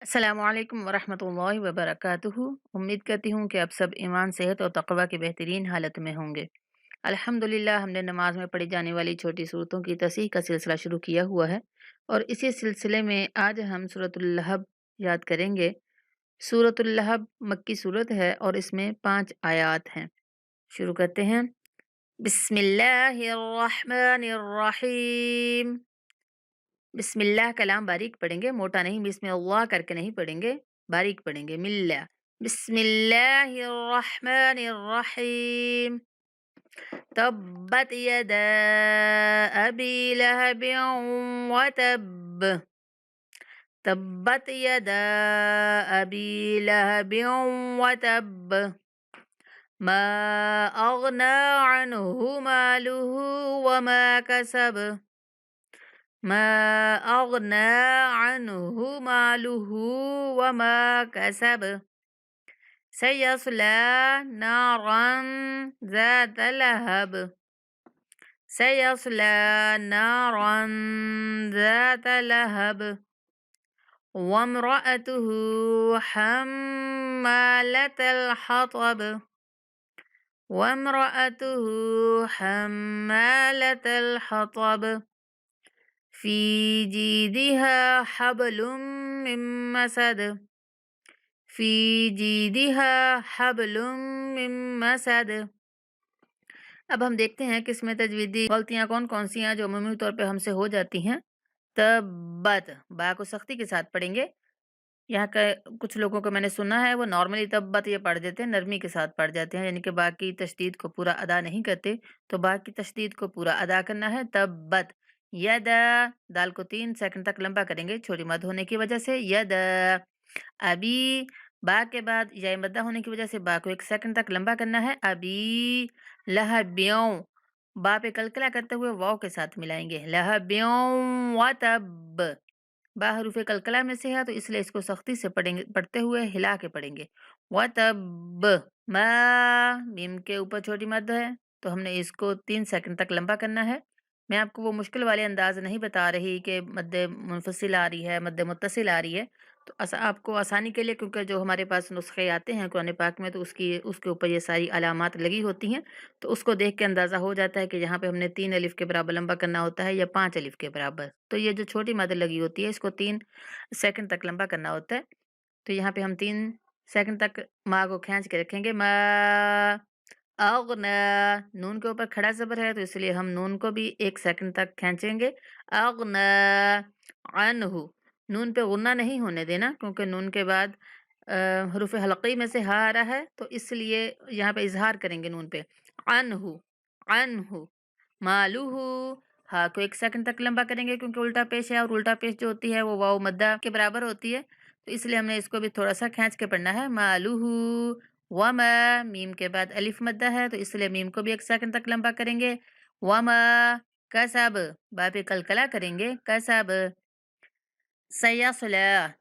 अस्सलामु अलैकुम वरहमतुल्लाहि वबरकातुहू। उम्मीद करती हूँ कि आप सब ईमान, सेहत और तक़वा की बेहतरीन हालत में होंगे। अल्हम्दुलिल्लाह, हमने नमाज में पढ़ी जाने वाली छोटी सूरतों की तस्हीह का सिलसिला शुरू किया हुआ है और इसी सिलसिले में आज हम सूरतुल लहब याद करेंगे। सूरतुल लहब मक्की सूरत है और इसमें 5 आयात हैं। शुरू करते हैं। बिस्मिल्लाहिर्रहमानिर्रहीम। बिस्मिल्लाह कलाम बारीक पढ़ेंगे, मोटा नहीं, बिस्मिल्लाह करके नहीं पढ़ेंगे, बारीक पढ़ेंगे। मिल्ला बिस्मिल्लाहिर्रहमानिर्रहीम। तब्बत यदा अबी लहबिन व तब। तब्बत यदा अबी लहबिन व तब। मा अगना अन्हु मालुहु व मा कसब। मा अगना अन्हु मालुहु व मा कसब। सयस्ला नारन ज़ात लहब। सयस्ला नारन ज़ात लहब। वम्रअतुहु हम्मालतल हतब। वम्रअतुहु हम्मालतल हतब। फी जीदिहा हब्लुम मिन मसद। फी जीदिहा हब्लुम मिन मसद। अब हम देखते हैं कि इसमें तजवीदी गलतियां कौन कौन सी हैं जो अमूमी तौर पे हमसे हो जाती हैं। तब्बत, बा को सख्ती के साथ पढ़ेंगे। यहाँ का कुछ लोगों को मैंने सुना है वो नॉर्मली तब्बत ये पढ़ देते हैं, नरमी के साथ पढ़ जाते हैं, यानी कि बा की तशदीद को पूरा अदा नहीं करते। तो बा की तशदीद को पूरा अदा करना है। तब्बत यदा, दाल को 3 सेकंड तक लंबा करेंगे छोटी मद होने की वजह से। यदा अभी, बा के बाद या मद्दा होने की वजह से बा को 1 सेकंड तक लंबा करना है। अभी लहब्यों, बा पे कलकला करते हुए वाव के साथ मिलाएंगे। लहब्यों व तब, बा हरूफ कलकला में से है तो इसलिए इसको सख्ती से पढ़ेंगे, पढ़ते हुए हिला के पढ़ेंगे। व तब मा, मीम के ऊपर छोटी मद है तो हमने इसको 3 सेकंड तक लंबा करना है। मैं आपको वो मुश्किल वाले अंदाज नहीं बता रही कि मद्दे मुनफसिल आ रही है, मद्दे मुत्तसिल आ रही है। तो आपको आसानी के लिए, क्योंकि जो हमारे पास नुस्खे आते हैं कुरान पाक में तो उसके ऊपर ये सारी अलामात लगी होती हैं, तो उसको देख के अंदाज़ा हो जाता है कि यहाँ पे हमने 3 अलिफ के बराबर लंबा करना होता है या 5 अलिफ के बराबर। तो ये जो छोटी मद लगी होती है इसको 3 सेकंड तक लंबा करना होता है। तो यहाँ पे हम 3 सेकंड तक माँ को खींच के रखेंगे। मा अगना, नून के ऊपर खड़ा ज़बर है तो इसलिए हम नून को भी 1 सेकंड तक खींचेंगे। अगना अन्हु, नून पे गुन्ना नहीं होने देना क्योंकि नून के बाद हरूफ हलक़ी में से हा आ रहा है तो इसलिए यहाँ पे इज़हार करेंगे नून पे। अन्हु, अन्हु मालूहु, हा को 1 सेकंड तक लंबा करेंगे क्योंकि उल्टा पेश है और उल्टा पेश जो होती है वो वाव मद्दा के बराबर होती है, तो इसलिए हमने इसको भी थोड़ा-सा खींच के पढ़ना है। मालूहु वमा, मीम के बाद अलिफ मद्दा है तो इसलिए मीम को भी 1 सेकंड तक लंबा करेंगे। वमा कसब, बा पे कलकला करेंगे। कसब सयस्ला,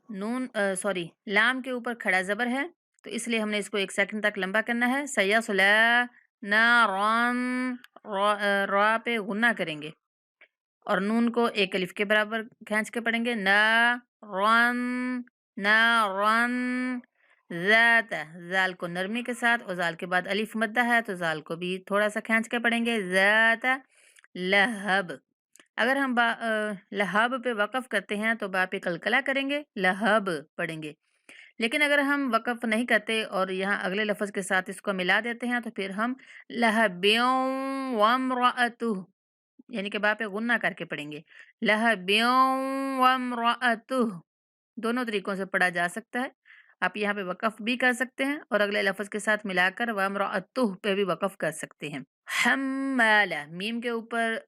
सॉरी लाम के ऊपर खड़ा ज़बर है तो इसलिए हमने इसको 1 सेकंड तक लंबा करना है। सयस्ला नारन, रा पे गुन्ना करेंगे और नून को 1 अलिफ के बराबर खींच के पढ़ेंगे। नारन, नारन ज़ात, ज़ाल को नरमी के साथ और ज़ाल के बाद अलिफ मद्दा है तो ज़ाल को भी थोड़ा सा खींच के पढ़ेंगे। ज़ात लहब, अगर हम लहब पे वक़फ़ करते हैं तो बा पे कलकला करेंगे, लहब पढ़ेंगे। लेकिन अगर हम वक़फ़ नहीं करते और यहाँ अगले लफ़्ज़ के साथ इसको मिला देते हैं तो फिर हम लहब्यों वम्रअतुह, यानी कि बा पे गुन्ना करके पढ़ेंगे। लहब्यों वम्रअतुह, दोनों तरीकों से पढ़ा जा सकता है। आप यहाँ पे वक़फ़ भी कर सकते हैं और अगले लफ़्ज़ के साथ मिलाकर वम्रअतुह पे भी वक़फ़ कर सकते हैं। हम्माला, मीम के ऊपर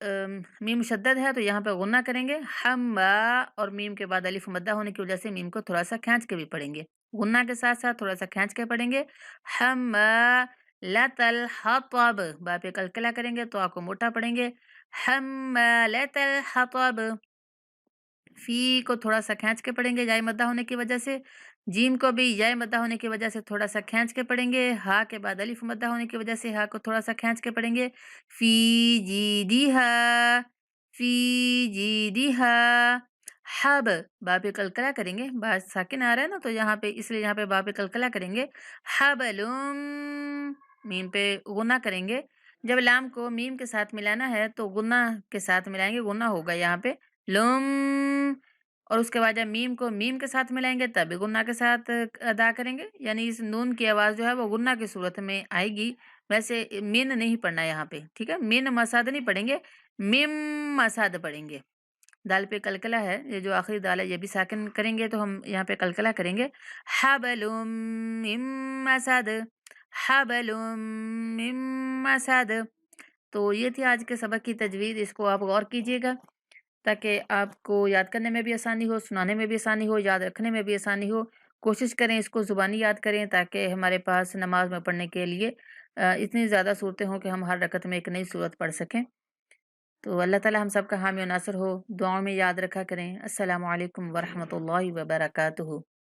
मीम मुशद्दद है तो यहाँ पे गुन्ना करेंगे। हम्मा, और मीम के बाद अलिफ मद्दा होने की वजह से मीम को थोड़ा-सा खींच के भी पढ़ेंगे। गुन्ना के साथ-साथ थोड़ा-सा खींच के पढ़ेंगे। हम्मालतल हतब, बा पे कलकला करेंगे तो आ को मोटा पढ़ेंगे। हम्मालतल हतब, फी को थोड़ा-सा खींच के पढ़ेंगे याय मद्दा होने की वजह से। जीम को भी याय मद्दा होने की वजह से थोड़ा-सा खींच के पढ़ेंगे। हा के बाद अलिफ मद्दा होने की वजह से हा को थोड़ा-सा खींच के पढ़ेंगे। फी जीदिहा, फी जीदिहा حب با پہ قلقلہ کریں گے، با ساکن آ رہا ہے نا تو یہاں پہ اس لیے یہاں پہ با پہ قلقلہ کریں گے. حبلم میم پہ غنہ کریں گے. جب لام کو میم کے ساتھ ملانا ہے تو غنہ کے ساتھ ملائیں گے، غنہ ہوگا یہاں پہ لم. اور اس کے بعد جب میم کو میم کے ساتھ ملائیں گے تب بھی غنہ کے ساتھ ادا کریں گے، یعنی اس نون کی آواز جو ہے وہ غنہ کی صورت میں آئے گی. ویسے مین نہیں پڑھنا یہاں پہ، ٹھیک ہے، مین مساد نہیں پڑھیں گے، میم مساد پڑھیں گے. دال پہ قلقلہ ہے، یہ جو آخری دال ہے یہ بھی ساکن کریں گے تو ہم یہاں پہ قلقلہ کریں گے. حبلم من مسد، حبلم من مسد. تو یہ تھی آج کے سبق کی تجوید، اس کو آپ غور کیجیے گا تاکہ آپ کو یاد کرنے میں بھی آسانی ہو، سنانے میں بھی آسانی ہو، یاد رکھنے میں بھی آسانی ہو. کوشش کریں اس کو زبانی یاد کریں تاکہ ہمارے پاس نماز میں پڑھنے کے لیے اتنی زیادہ صورتیں ہوں کہ ہم ہر رکعت میں ایک نئی صورت پڑھ سکیں. تو اللہ تعالی ہم سب کا حامی و ناصر ہو، دعاؤں میں یاد رکھا کریں. السلام علیکم ورحمۃ اللہ وبرکاتہ.